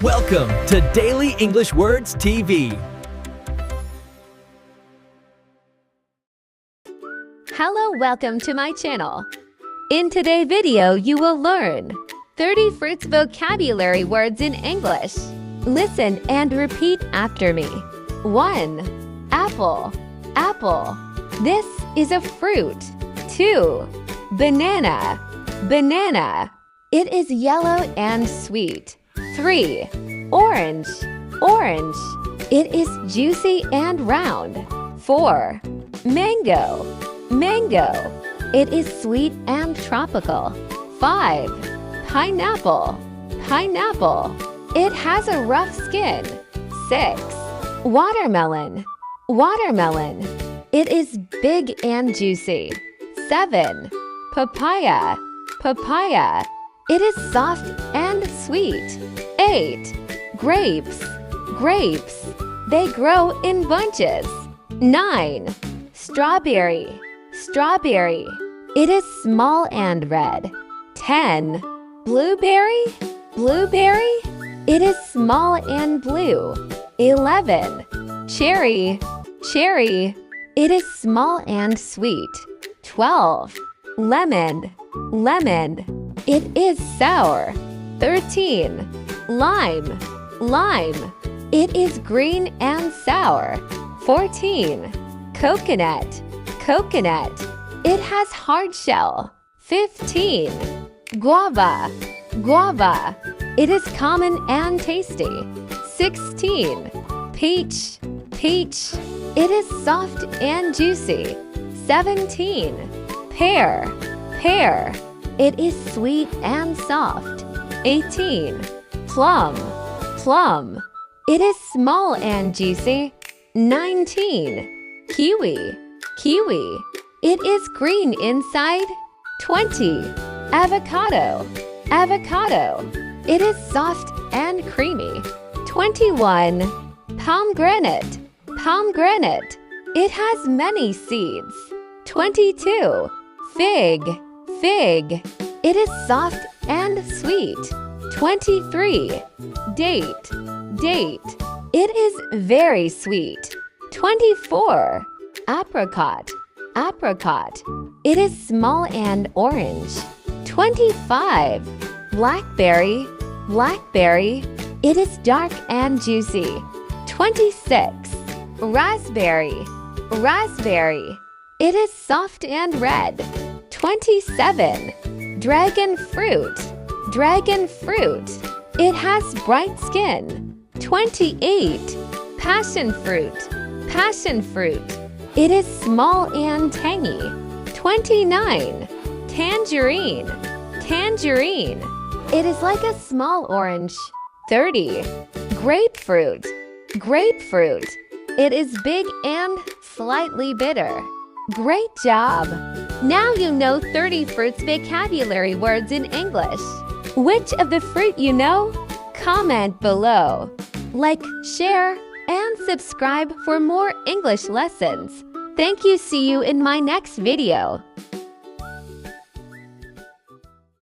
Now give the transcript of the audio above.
Welcome to Daily English Words TV. Hello, welcome to my channel. In today's video, you will learn 30 fruits vocabulary words in English. Listen and repeat after me. 1. Apple. Apple. This is a fruit. 2. Banana. Banana. It is yellow and sweet. 3. Orange. Orange. It is juicy and round. 4. Mango. Mango. It is sweet and tropical. 5. Pineapple. Pineapple. It has a rough skin. 6. Watermelon. Watermelon. It is big and juicy. 7. Papaya. Papaya. It is soft and sweet. 8. Grapes. Grapes. They grow in bunches. 9. Strawberry. Strawberry. It is small and red. 10. Blueberry. Blueberry. It is small and blue. 11. Cherry. Cherry. It is small and sweet. 12. Lemon. Lemon. It is sour. 13. Lime. Lime. It is green and sour. 14. Coconut. Coconut. It has hard shell. 15. Guava. Guava. It is common and tasty. 16. Peach. Peach. It is soft and juicy. 17. Pear. Pear. It is sweet and soft. 18. Plum. Plum. It is small and juicy. 19. Kiwi. Kiwi. It is green inside. 20. Avocado. Avocado. It is soft and creamy. 21. Pomegranate. Pomegranate. It has many seeds. 22. Fig. Fig. It is soft and sweet. 23. Date. Date. It is very sweet. 24. Apricot. Apricot. It is small and orange. 25. Blackberry. Blackberry. It is dark and juicy. 26. Raspberry. Raspberry. It is soft and red. 27. Dragon fruit. Dragon fruit. It has bright skin. 28. Passion fruit. Passion fruit. It is small and tangy. 29. Tangerine. Tangerine. It is like a small orange. 30. Grapefruit. Grapefruit. It is big and slightly bitter. Great job! Now you know 30 fruits vocabulary words in English. Which of the fruit you know? Comment below. Like, share, and subscribe for more English lessons. Thank you. See you in my next video.